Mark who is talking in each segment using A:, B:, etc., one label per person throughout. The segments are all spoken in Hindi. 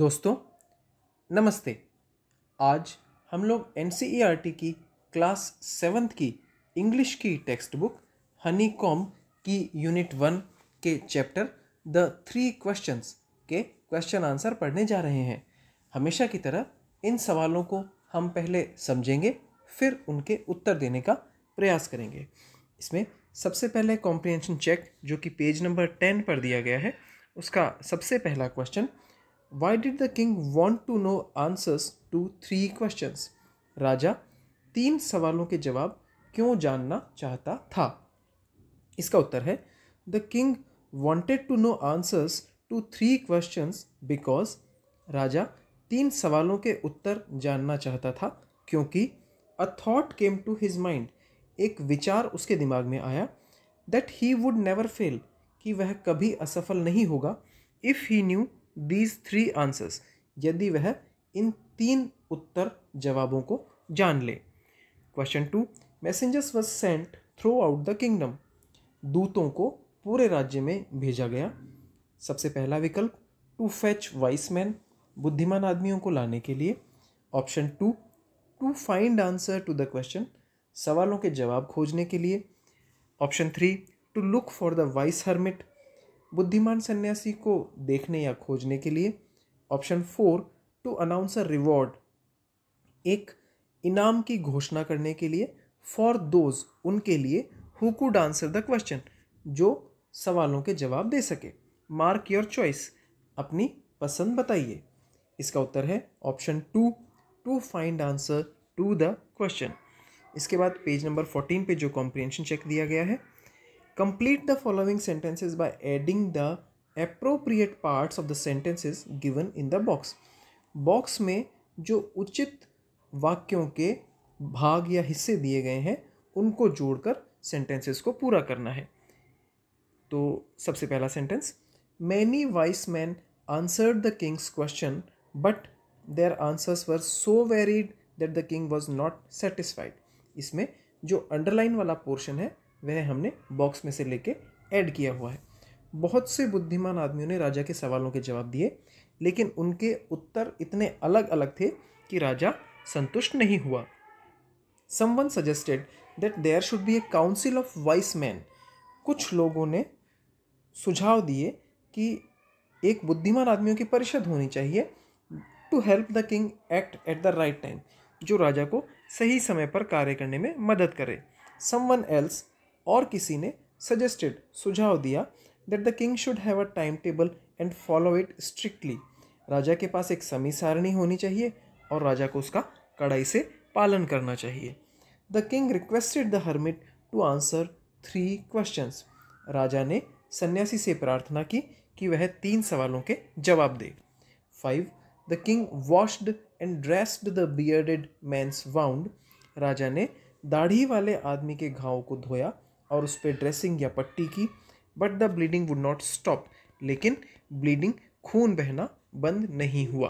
A: दोस्तों नमस्ते। आज हम लोग एनसीईआरटी की क्लास 7th की इंग्लिश की टेक्स्ट बुक हनी कॉम की यूनिट 1 के चैप्टर द 3 क्वेश्चंस के क्वेश्चन आंसर पढ़ने जा रहे हैं। हमेशा की तरह इन सवालों को हम पहले समझेंगे, फिर उनके उत्तर देने का प्रयास करेंगे। इसमें सबसे पहले कॉम्प्रिहेंशन चेक जो कि पेज नंबर 10 पर दिया गया है, उसका सबसे पहला question, Why did the king want to know answers to 3 questions? राजा 3 सवालों के जवाब क्यों जानना चाहता था? इसका उत्तर है The king wanted to know answers to 3 questions because राजा 3 सवालों के उत्तर जानना चाहता था क्योंकि A thought came to his mind, एक विचार उसके दिमाग में आया that he would never fail, कि वह कभी असफल नहीं होगा if he knew these 3 answers, यदि वह इन 3 उत्तर जवाबों को जान ले। Question 2, messengers was sent throughout the kingdom, दूतों को पूरे राज्य में भेजा गया। सबसे पहला विकल्प टू फैच वाइस मैन, बुद्धिमान आदमियों को लाने के लिए। Option 2, to find answer to the question, सवालों के जवाब खोजने के लिए। Option 3, to look for the wise hermit, बुद्धिमान सन्यासी को देखने या खोजने के लिए। Option 4, to announce a reward, एक इनाम की घोषणा करने के लिए। फॉर दोज, उनके लिए, who could answer the question, जो सवालों के जवाब दे सके। मार्क योर चॉइस, अपनी पसंद बताइए। इसका उत्तर है option 2, to find answer to the question. इसके बाद पेज नंबर 14 पे जो कॉम्प्रिहेंशन चेक दिया गया है, Complete the following sentences by adding the appropriate parts of the sentences given in the box. Box में जो उचित वाक्यों के भाग या हिस्से दिए गए हैं उनको जोड़कर सेंटेंसेस को पूरा करना है। तो सबसे पहला sentence, Many wise men answered the king's question, but their answers were so varied that the king was not satisfied. इसमें जो अंडरलाइन वाला पोर्शन है वह हमने बॉक्स में से लेके ऐड किया हुआ है। बहुत से बुद्धिमान आदमियों ने राजा के सवालों के जवाब दिए, लेकिन उनके उत्तर इतने अलग अलग थे कि राजा संतुष्ट नहीं हुआ। Someone suggested that there should be a council of wise men. कुछ लोगों ने सुझाव दिए कि एक बुद्धिमान आदमियों की परिषद होनी चाहिए to help the king act at the right time, जो राजा को सही समय पर कार्य करने में मदद करे। Someone else, और किसी ने सजेस्टेड, सुझाव दिया that the king should have a time table and follow it strictly, राजा के पास एक समय सारणी होनी चाहिए और राजा को उसका कड़ाई से पालन करना चाहिए। The king requested the hermit to answer 3 questions, राजा ने सन्यासी से प्रार्थना की कि वह 3 सवालों के जवाब दे। 5, the king washed and dressed the bearded man's wound, राजा ने दाढ़ी वाले आदमी के घाव को धोया और उस पर ड्रेसिंग या पट्टी की। But the bleeding would not stop, लेकिन ब्लीडिंग, खून बहना बंद नहीं हुआ।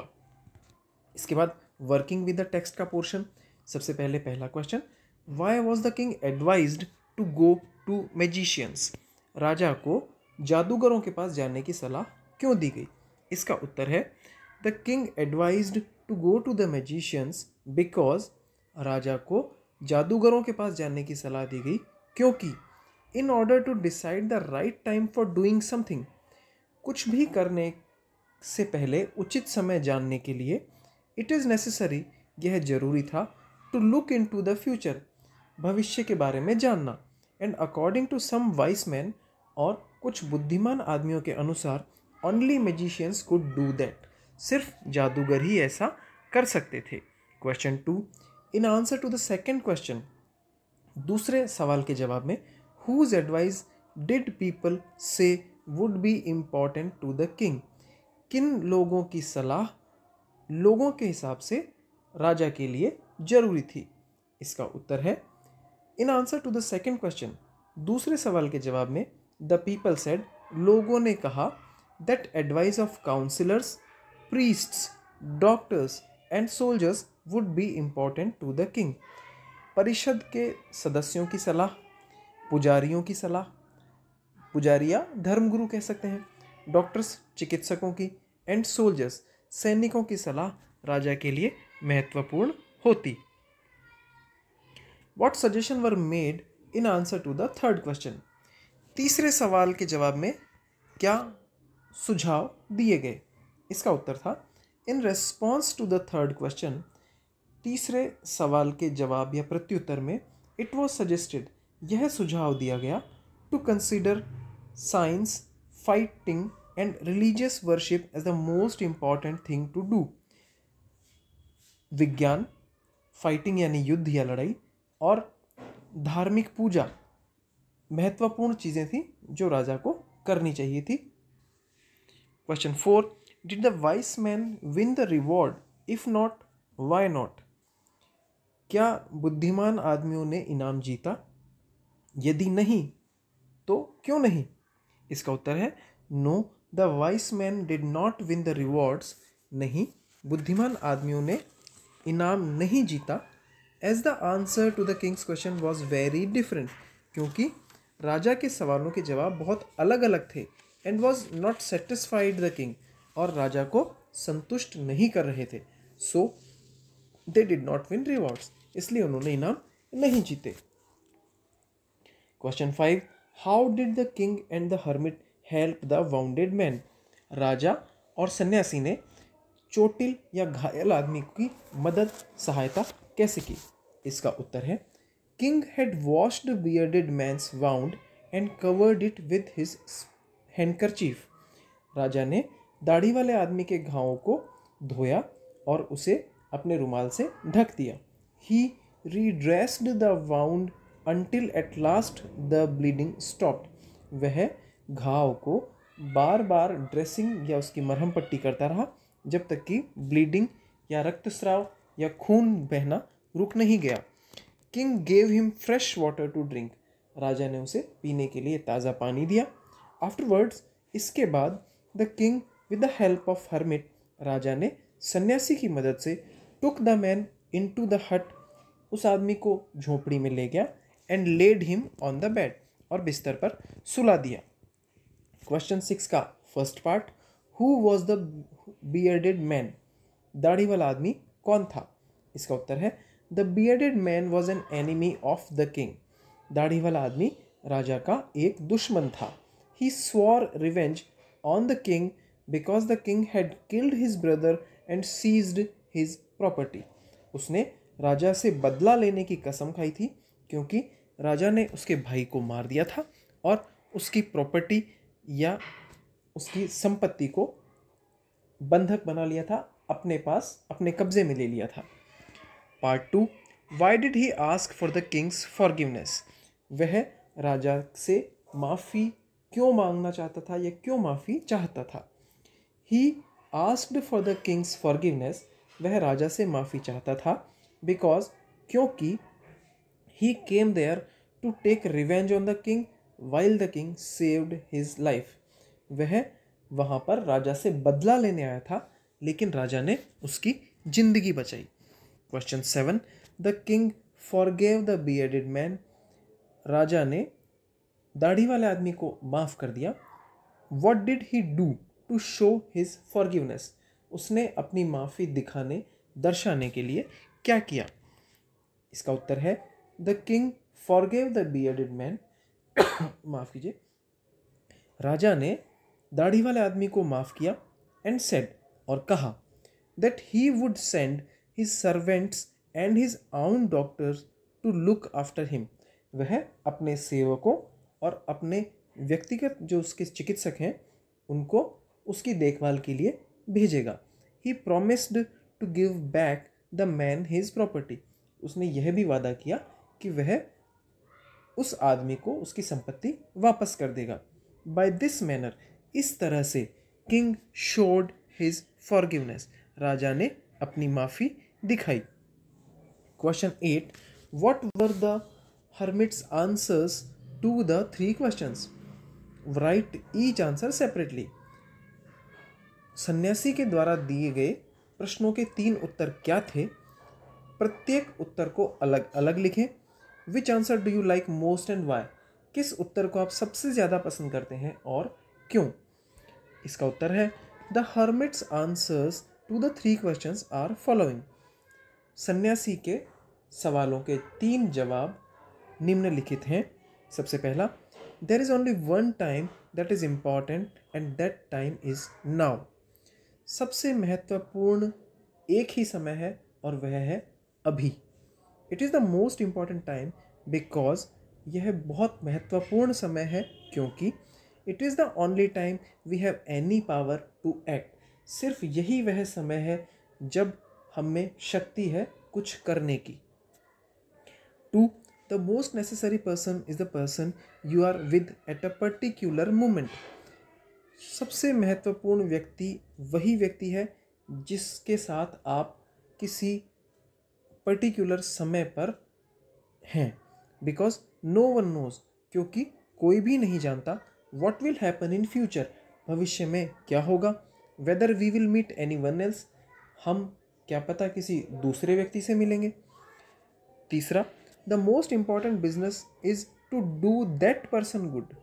A: इसके बाद वर्किंग विद द टेक्स्ट का पोर्शन। सबसे पहले पहला question, why was the king advised to go to magicians, राजा को जादूगरों के पास जाने की सलाह क्यों दी गई? इसका उत्तर है the king advised to go to the magicians because, राजा को जादूगरों के पास जाने की सलाह दी गई क्योंकि in order to decide the right time for doing something, कुछ भी करने से पहले उचित समय जानने के लिए, इट इज़ नेसेसरी, यह जरूरी था, to look into the future, भविष्य के बारे में जानना, and according to some wise man, और कुछ बुद्धिमान आदमियों के अनुसार, only magicians could do that, सिर्फ जादूगर ही ऐसा कर सकते थे। Question 2, in answer to the second question, दूसरे सवाल के जवाब में, whose advice did people say would be important to the king, किन लोगों की सलाह लोगों के हिसाब से राजा के लिए जरूरी थी? इसका उत्तर है in answer to the second question, दूसरे सवाल के जवाब में, द पीपल सेड, लोगों ने कहा, that advice of councillors, priests, doctors and soldiers would be important to the king, परिषद के सदस्यों की सलाह, पुजारियों की सलाह, पुजारिया धर्मगुरु कह सकते हैं, डॉक्टर्स चिकित्सकों की, एंड सोल्जर्स सैनिकों की सलाह राजा के लिए महत्वपूर्ण होती। What suggestion were made in answer to the third question? तीसरे सवाल के जवाब में क्या सुझाव दिए गए? इसका उत्तर था in response to the third question, तीसरे सवाल के जवाब या प्रत्युत्तर में इट वॉज सजेस्टेड, यह सुझाव दिया गया to consider science, fighting and religious worship as the most important thing to do. विज्ञान, फाइटिंग यानी युद्ध या लड़ाई, और धार्मिक पूजा महत्वपूर्ण चीज़ें थी जो राजा को करनी चाहिए थी। Question 4, did the wise man win the reward? If not, why not? क्या बुद्धिमान आदमियों ने इनाम जीता? यदि नहीं तो क्यों नहीं? इसका उत्तर है no, the wise man did not win the rewards. नहीं, बुद्धिमान आदमियों ने इनाम नहीं जीता। As the answer to the king's question was very different, क्योंकि राजा के सवालों के जवाब बहुत अलग अलग थे। And was not satisfied the king, और राजा को संतुष्ट नहीं कर रहे थे। So they did not win rewards, इसलिए उन्होंने इनाम नहीं जीते। Question 5, how did the king and the hermit help the wounded man? राजा और सन्यासी ने चोटिल या घायल आदमी की मदद, सहायता कैसे की? इसका उत्तर है king had washed bearded man's wound and covered it with his handkerchief. राजा ने दाढ़ी वाले आदमी के घावों को धोया और उसे अपने रुमाल से ढक दिया। He redressed the wound until at last the bleeding stopped. वह घाव को बार बार ड्रेसिंग या उसकी मरहम पट्टी करता रहा जब तक कि ब्लीडिंग या रक्तस्राव या खून बहना रुक नहीं गया। King gave him fresh water to drink. राजा ने उसे पीने के लिए ताज़ा पानी दिया। आफ्टरवर्ड्स, इसके बाद the king with the help of hermit, राजा ने सन्यासी की मदद से took the man into the hut, उस आदमी को झोपड़ी में ले गया। And laid him on the bed, और बिस्तर पर सुला दिया। क्वेश्चन 6 का first part, who was the bearded man? दाढ़ी वाला आदमी कौन था? इसका उत्तर है the bearded man was an enemy of the king. दाढ़ी वाला आदमी राजा का एक दुश्मन था। He swore revenge on the king because the king had killed his brother and seized his property. उसने राजा से बदला लेने की कसम खाई थी क्योंकि राजा ने उसके भाई को मार दिया था और उसकी प्रॉपर्टी या उसकी संपत्ति को बंधक बना लिया था, अपने पास अपने कब्जे में ले लिया था। Part 2, why did he ask for the Kings forgiveness? वह राजा से माफ़ी क्यों मांगना चाहता था या क्यों माफ़ी चाहता था? He asked for the Kings forgiveness, वह राजा से माफ़ी चाहता था बिकॉज, क्योंकि he came there to take revenge on the king while the king saved his life. वह वहाँ पर राजा से बदला लेने आया था लेकिन राजा ने उसकी जिंदगी बचाई। Question 7, the king forgave the bearded man. राजा ने दाढ़ी वाले आदमी को माफ़ कर दिया। What did he do to show his forgiveness? उसने अपनी माफ़ी दिखाने, दर्शाने के लिए क्या किया? इसका उत्तर है the king forgave the bearded man. माफ़ कीजिए, राजा ने दाढ़ी वाले आदमी को माफ़ किया। एंड सेड, और कहा, that he would send his servants and his own doctors to look after him. वह अपने सेवकों और अपने व्यक्तिगत जो उसके चिकित्सक हैं उनको उसकी देखभाल के लिए भेजेगा। He promised to give back the man his property. उसने यह भी वादा किया कि वह उस आदमी को उसकी संपत्ति वापस कर देगा। बाय दिस मैनर, इस तरह से किंग शोड हिज फॉरगिवनेस, राजा ने अपनी माफ़ी दिखाई। Question 8, what were the hermit's answers to the 3 questions? Write each answer separately. सन्यासी के द्वारा दिए गए प्रश्नों के 3 उत्तर क्या थे? प्रत्येक उत्तर को अलग अलग लिखें। Which answer do you like most and why? किस उत्तर को आप सबसे ज़्यादा पसंद करते हैं और क्यों? इसका उत्तर है the hermit's answers to the 3 questions are following. सन्यासी के सवालों के 3 जवाब निम्नलिखित हैं। सबसे पहला, there is only one time that is important and that time is now. सबसे महत्वपूर्ण एक ही समय है और वह है अभी। It is the most important time because यह बहुत महत्वपूर्ण समय है क्योंकि it is the only time we have any power to act. सिर्फ यही वह समय है जब हम में शक्ति है कुछ करने की। 2, the most necessary person is the person you are with at a particular moment. सबसे महत्वपूर्ण व्यक्ति वही व्यक्ति है जिसके साथ आप किसी पर्टिकुलर समय पर हैं। बिकॉज नो वन नोज, क्योंकि कोई भी नहीं जानता what will happen in future, भविष्य में क्या होगा। Whether we will meet anyone else, हम क्या पता किसी दूसरे व्यक्ति से मिलेंगे। तीसरा, the most important business is to do that person good.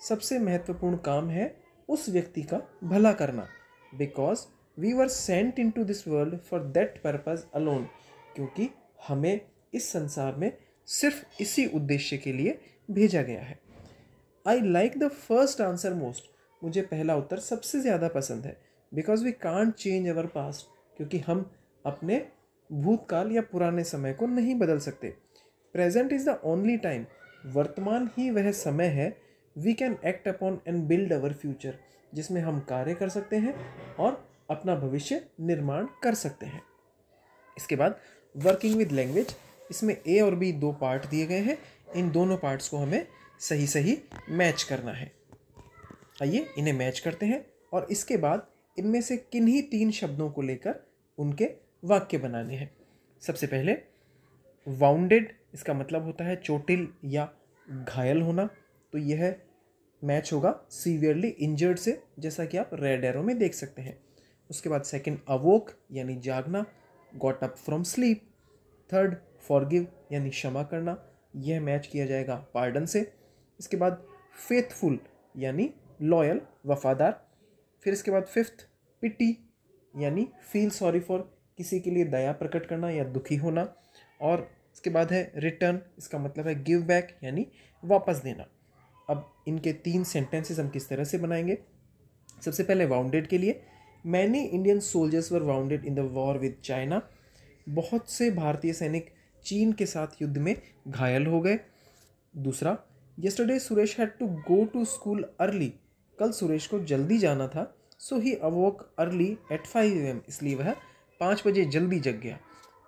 A: सबसे महत्वपूर्ण काम है उस व्यक्ति का भला करना। Because we were sent into this world for that purpose alone, क्योंकि हमें इस संसार में सिर्फ इसी उद्देश्य के लिए भेजा गया है। I like the first answer most, मुझे पहला उत्तर सबसे ज़्यादा पसंद है। Because we can't change our past, क्योंकि हम अपने भूतकाल या पुराने समय को नहीं बदल सकते। Present is the only time, वर्तमान ही वह समय है we can act upon and build our future, जिसमें हम कार्य कर सकते हैं और अपना भविष्य निर्माण कर सकते हैं। इसके बाद वर्किंग विद लैंग्वेज, इसमें ए और बी 2 पार्ट दिए गए हैं। इन दोनों पार्ट्स को हमें सही सही मैच करना है। आइए इन्हें मैच करते हैं और इसके बाद इनमें से किन्हीं 3 शब्दों को लेकर उनके वाक्य बनाने हैं। सबसे पहले वाउंडेड, इसका मतलब होता है चोटिल या घायल होना, तो यह मैच होगा सीवियरली इंजर्ड से, जैसा कि आप रेड एरो में देख सकते हैं। उसके बाद सेकंड अवोक यानी जागना, got up from sleep. Third forgive यानी क्षमा करना, यह मैच किया जाएगा पार्डन से। इसके बाद फेथफुल यानी लॉयल वफादार। फिर इसके बाद फिफ्थ पिटी यानी फील सॉरी फॉर, किसी के लिए दया प्रकट करना या दुखी होना। और इसके बाद है रिटर्न, इसका मतलब है गिव बैक यानी वापस देना। अब इनके 3 सेंटेंसेस हम किस तरह से बनाएंगे। सबसे पहले वाउंडेड के लिए, many Indian soldiers were bounded in the war with China. बहुत से भारतीय सैनिक चीन के साथ युद्ध में घायल हो गए। दूसरा, yesterday Suresh had to go to school early, कल सुरेश को जल्दी जाना था। So he awoke early at 5 AM, इसलिए वह 5 बजे जल्दी जग गया।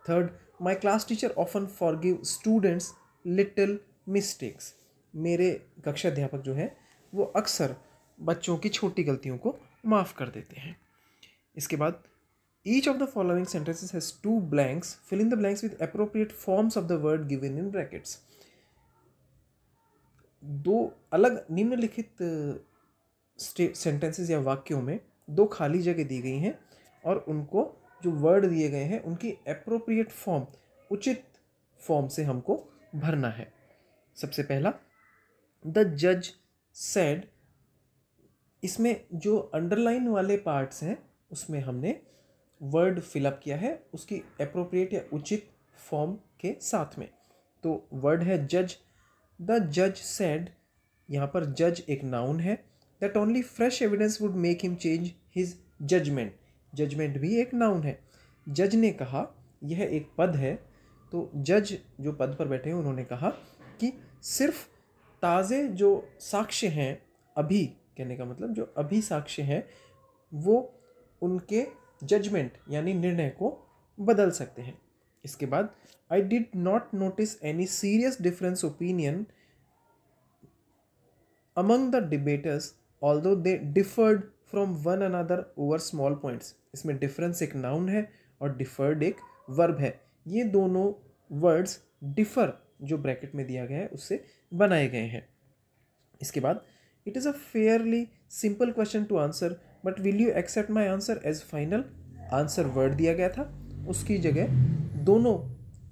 A: Third, my class teacher often forgive students little mistakes, मेरे कक्षा अध्यापक जो है वो अक्सर बच्चों की छोटी गलतियों को माफ़ कर देते हैं। इसके बाद each of the following sentences has 2 blanks, fill in the blanks with appropriate forms of the word given in brackets। 2 अलग निम्नलिखित सेंटेंसेस या वाक्यों में 2 खाली जगह दी गई हैं और उनको जो वर्ड दिए गए हैं उनकी एप्रोप्रिएट फॉर्म, उचित फॉर्म से हमको भरना है। सबसे पहला, द जज सेड, इसमें जो अंडरलाइन वाले पार्ट्स हैं उसमें हमने वर्ड फिलअप किया है उसकी एप्रोप्रिएट या उचित फॉर्म के साथ में। तो वर्ड है जज। द जज सेड, यहाँ पर जज एक नाउन है। That only fresh evidence would make him change his judgement, judgement भी एक नाउन है। जज ने कहा, यह एक पद है, तो जज जो पद पर बैठे हैं उन्होंने कहा कि सिर्फ ताज़े जो साक्ष्य हैं, अभी कहने का मतलब जो अभी साक्ष्य हैं वो उनके जजमेंट यानी निर्णय को बदल सकते हैं। इसके बाद आई did not notice any serious difference opinion among the debtors although they deferred from one another over small points. इसमें डिफरेंस एक नाउन है और डिफर्ड एक वर्ब है। ये दोनों वर्ड्स डिफर जो ब्रैकेट में दिया गया है उससे बनाए गए हैं। इसके बाद it is a fairly simple question to answer but will you accept my answer as final. Answer word दिया गया था, उसकी जगह दोनों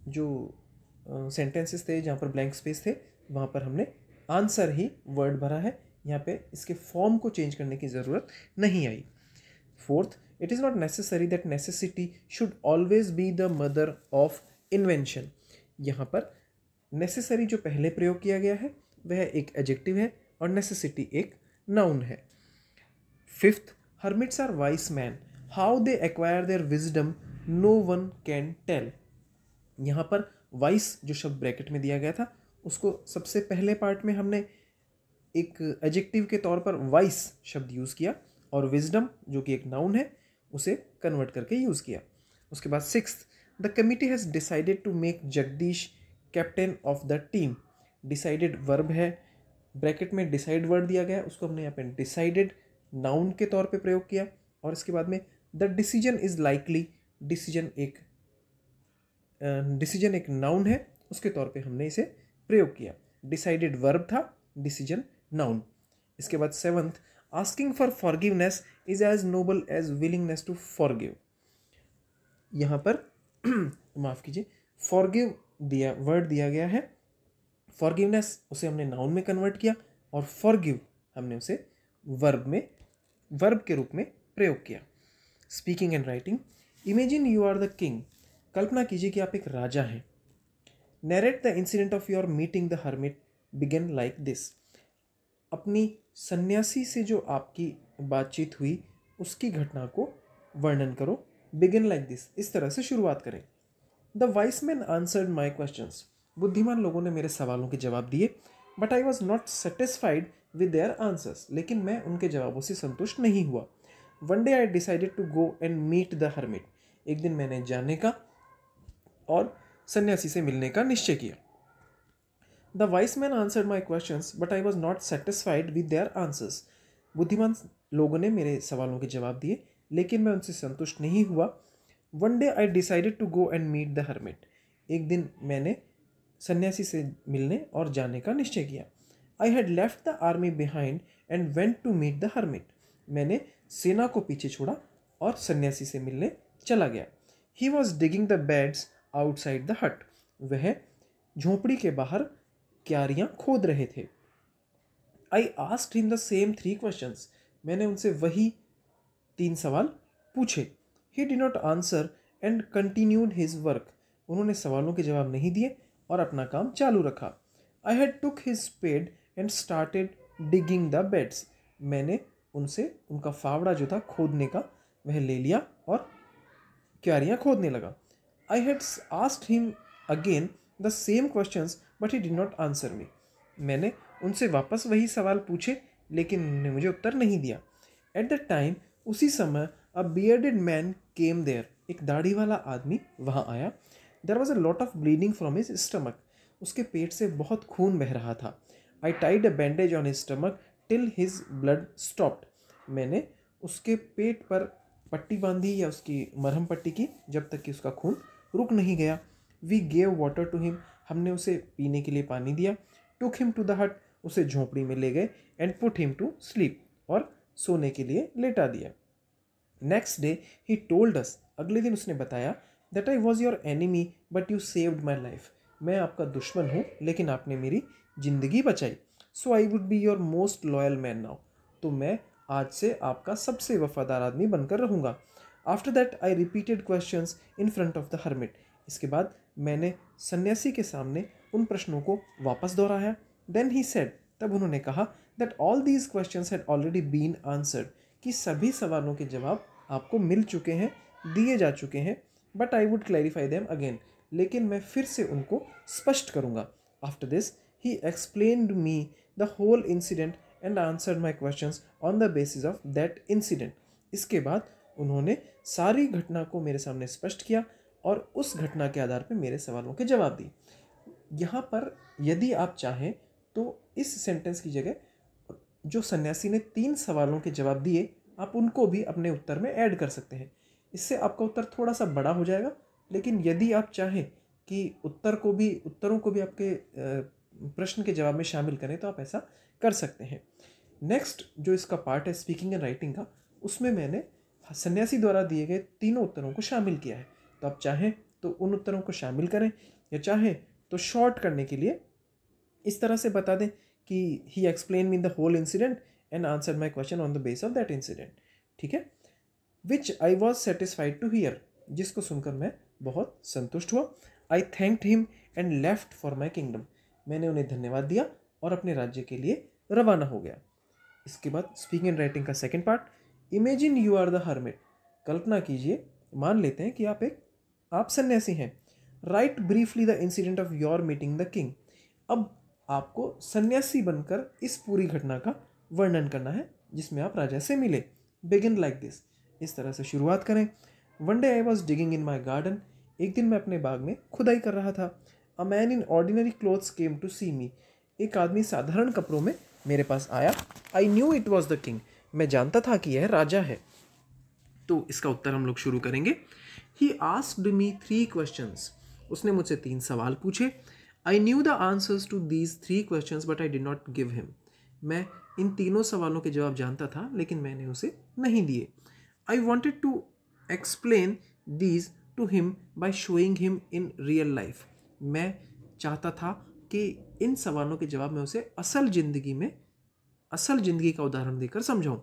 A: जो सेंटेंसेस थे जहाँ पर ब्लैंक स्पेस थे वहाँ पर हमने आंसर ही वर्ड भरा है। यहाँ पे इसके फॉर्म को चेंज करने की ज़रूरत नहीं आई। Fourth, it is not necessary that necessity should always be the mother of invention. यहाँ पर नेसेसरी जो पहले प्रयोग किया गया है वह एक एडजेक्टिव है और नेसेसिटी एक नाउन है। Fifth, hermits are wise man, how they acquire their wisdom no one can tell. यहाँ पर वाइस जो शब्द ब्रैकेट में दिया गया था उसको सबसे पहले पार्ट में हमने एक एडजेक्टिव के तौर पर वाइस शब्द यूज़ किया और विजडम जो कि एक नाउन है उसे कन्वर्ट करके यूज़ किया। उसके बाद sixth, the committee has decided to make Jagdish captain of the team. Decided verb है, ब्रैकेट में डिसाइड वर्ड दिया गया है, उसको हमने यहाँ पे डिसाइडेड नाउन के तौर पे प्रयोग किया। और इसके बाद में the decision is likely, decision एक नाउन है, उसके तौर पे हमने इसे प्रयोग किया। डिसाइडेड वर्ब था, डिसीजन नाउन। इसके बाद seventh, asking for forgiveness is as noble as willingness to forgive. यहाँ पर माफ़ कीजिए, फॉरगिव वर्ड दिया गया है, फॉरगिवनेस उसे हमने नाउन में कन्वर्ट किया और फॉरगिव हमने उसे वर्ब के रूप में प्रयोग किया। Speaking and writing, imagine you are the king, कल्पना कीजिए कि आप एक राजा हैं। Narrate the incident of your meeting the hermit begin like this, अपनी सन्यासी से जो आपकी बातचीत हुई उसकी घटना को वर्णन करो। बिगिन लाइक दिस, इस तरह से शुरुआत करें। The wise man answered my questions, बुद्धिमान लोगों ने मेरे सवालों के जवाब दिए। But I was not satisfied with their answers, लेकिन मैं उनके जवाबों से संतुष्ट नहीं हुआ। One day I decided to go and meet the hermit, एक दिन मैंने जाने का और सन्यासी से मिलने का निश्चय किया। The wise man answered my questions but I was not satisfied with their answers, बुद्धिमान लोगों ने मेरे सवालों के जवाब दिए लेकिन मैं उनसे संतुष्ट नहीं हुआ। One day I decided to go and meet the hermit, एक दिन मैंने सन्यासी से मिलने और जाने का निश्चय किया। I had left the army behind and went to meet the hermit, मैंने सेना को पीछे छोड़ा और सन्यासी से मिलने चला गया। He was digging the beds outside the हट, वह झोंपड़ी के बाहर क्यारियां खोद रहे थे। I asked him the same 3 questions, मैंने उनसे वही 3 सवाल पूछे। He did not answer and continued his work, उन्होंने सवालों के जवाब नहीं दिए और अपना काम चालू रखा। I had took his spade and started digging the beds, मैंने उनसे उनका फावड़ा जो था खोदने का वह ले लिया और क्यारियां खोदने लगा। I had asked him again the same questions but he did not answer me, मैंने उनसे वापस वही सवाल पूछे लेकिन उन्होंने मुझे उत्तर नहीं दिया। एट द टाइम, उसी समय, a bearded man came there, एक दाढ़ी वाला आदमी वहाँ आया। There was a lot of bleeding from his stomach, उसके पेट से बहुत खून बह रहा था। I tied a bandage on his stomach till his blood stopped, मैंने उसके पेट पर पट्टी बांधी या उसकी मरहम पट्टी की जब तक कि उसका खून रुक नहीं गया। We gave water to him, हमने उसे पीने के लिए पानी दिया। टुक हिम टू द हट, उसे झोंपड़ी में ले गए। And put him to sleep, और सोने के लिए लेटा दिया। Next day he told us, अगले दिन उसने बताया, that I was your enemy but you saved my life, मैं आपका दुश्मन हूँ लेकिन आपने मेरी जिंदगी बचाई। So I would be your most loyal man now, तो मैं आज से आपका सबसे वफादार आदमी बनकर रहूँगा। After that I repeated questions in front of the hermit, इसके बाद मैंने सन्यासी के सामने उन प्रश्नों को वापस दोहराया। देन ही सेड, तब उन्होंने कहा, that all these questions had already been answered, कि सभी सवालों के जवाब आपको मिल चुके हैं, दिए जा चुके हैं। But I would clarify them again, लेकिन मैं फिर से उनको स्पष्ट करूँगा। After this he explained me the whole incident and answered my questions on the basis of that incident, इसके बाद उन्होंने सारी घटना को मेरे सामने स्पष्ट किया और उस घटना के आधार पर मेरे सवालों के जवाब दिए। यहाँ पर यदि आप चाहें तो इस सेंटेंस की जगह जो सन्यासी ने 3 सवालों के जवाब दिए, आप उनको भी अपने उत्तर में ऐड कर सकते हैं। इससे आपका उत्तर थोड़ा सा बड़ा हो जाएगा, लेकिन यदि आप चाहें कि उत्तरों को भी आपके प्रश्न के जवाब में शामिल करें तो आप ऐसा कर सकते हैं। नेक्स्ट जो इसका पार्ट है स्पीकिंग एंड राइटिंग का, उसमें मैंने सन्यासी द्वारा दिए गए तीनों उत्तरों को शामिल किया है। तो आप चाहें तो उन उत्तरों को शामिल करें, या चाहें तो शॉर्ट करने के लिए इस तरह से बता दें कि he explain me the whole incident and answer my question on the base of that incident. ठीक है, which I was satisfied to hear, जिसको सुनकर मैं बहुत संतुष्ट हुआ। I thanked him and left for my kingdom, मैंने उन्हें धन्यवाद दिया और अपने राज्य के लिए रवाना हो गया। इसके बाद स्पीकिंग एंड राइटिंग का second part, imagine you are the hermit, कल्पना कीजिए, मान लेते हैं कि आप सन्यासी हैं। Write briefly the incident of your meeting the king, अब आपको सन्यासी बनकर इस पूरी घटना का वर्णन करना है जिसमें आप राजा से मिले। बिगिन लाइक दिस, इस तरह से शुरुआत करें। One day I was digging in my garden, एक दिन मैं अपने बाग में खुदाई कर रहा था। A man in ordinary clothes came to see me, एक आदमी साधारण कपड़ों में मेरे पास आया। I knew it was the king, मैं जानता था कि यह राजा है। तो इसका उत्तर हम लोग शुरू करेंगे। ही आस्क्ड मी 3 क्वेश्चंस, उसने मुझसे 3 सवाल पूछे। I knew the answers to these 3 questions but I did not give him, मैं इन तीनों सवालों के जवाब जानता था लेकिन मैंने उसे नहीं दिए। I wanted to explain these to him by showing him in real life, मैं चाहता था कि इन सवालों के जवाब मैं उसे असल जिंदगी का उदाहरण देकर समझाऊं।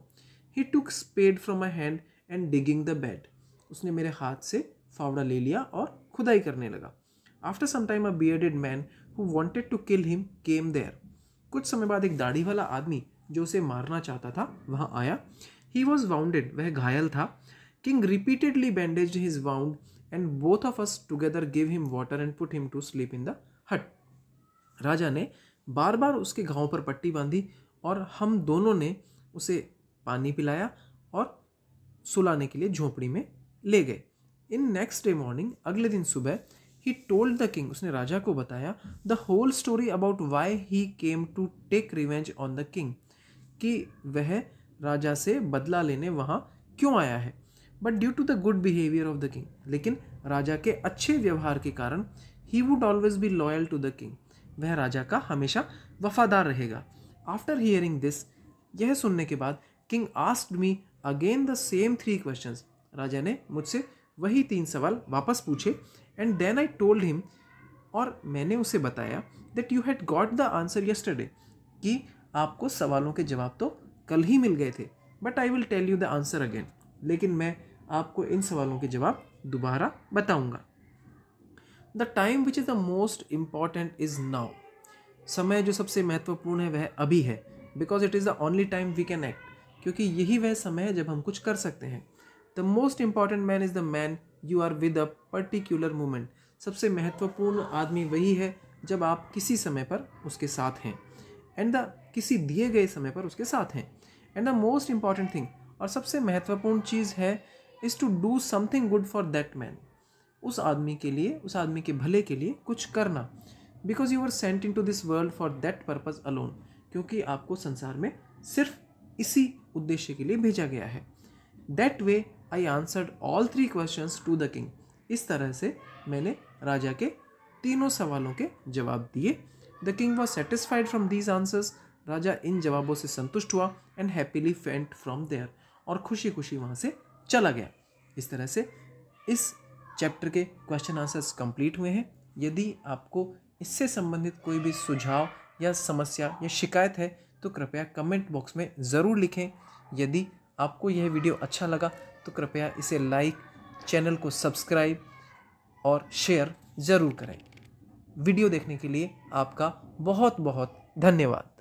A: He took spade from my hand and digging the bed, उसने मेरे हाथ से फावड़ा ले लिया और खुदाई करने लगा। After some time a bearded man who wanted to kill him came there, कुछ समय बाद एक दाढ़ी वाला आदमी जो उसे मारना चाहता था वहां आया। ही वॉज वाउंडेड, वह घायल था। King repeatedly bandaged his wound and both of us together give him water and put him to sleep in the hut, राजा ने बार बार उसके घावों पर पट्टी बांधी और हम दोनों ने उसे पानी पिलाया और सुलाने के लिए झोपड़ी में ले गए। इन नेक्स्ट डे मॉर्निंग, अगले दिन सुबह, ही टोल्ड द किंग, उसने राजा को बताया the whole story about why he came to take revenge on the king, कि वह राजा से बदला लेने वहाँ क्यों आया है। But due to the good behaviour of the king, लेकिन राजा के अच्छे व्यवहार के कारण, he would always be loyal to the king, वह राजा का हमेशा वफादार रहेगा। आफ्टर हियरिंग दिस, यह सुनने के बाद, king asked me again the same 3 questions, राजा ने मुझसे वही 3 सवाल वापस पूछे। And then I told him, और मैंने उसे बताया that you had got the answer yesterday, कि आपको सवालों के जवाब तो कल ही मिल गए थे। But I will tell you the answer again, लेकिन मैं आपको इन सवालों के जवाब दोबारा बताऊंगा। The time which is the most important is now, समय जो सबसे महत्वपूर्ण है वह अभी है। Because it is the only time we can act, क्योंकि यही वह समय है जब हम कुछ कर सकते हैं। The most important man is the man you are with a particular moment, सबसे महत्वपूर्ण आदमी वही है जब आप किसी समय पर उसके साथ हैं। एंड द किसी दिए गए समय पर उसके साथ हैं। And the most important thing, और सबसे महत्वपूर्ण चीज़ है, is to do something good for that man, उस आदमी के लिए, उस आदमी के भले के लिए कुछ करना। Because you are sent into this world for that purpose alone, क्योंकि आपको संसार में सिर्फ इसी उद्देश्य के लिए भेजा गया है। That way I answered all 3 questions to the king, इस तरह से मैंने राजा के तीनों सवालों के जवाब दिए। The king was satisfied from these answers, राजा इन जवाबों से संतुष्ट हुआ। And happily went from there, और खुशी खुशी वहाँ से चला गया। इस तरह से इस चैप्टर के क्वेश्चन आंसर्स कंप्लीट हुए हैं। यदि आपको इससे संबंधित कोई भी सुझाव या समस्या या शिकायत है तो कृपया कमेंट बॉक्स में ज़रूर लिखें। यदि आपको यह वीडियो अच्छा लगा तो कृपया इसे लाइक, चैनल को सब्सक्राइब और शेयर ज़रूर करें। वीडियो देखने के लिए आपका बहुत बहुत धन्यवाद।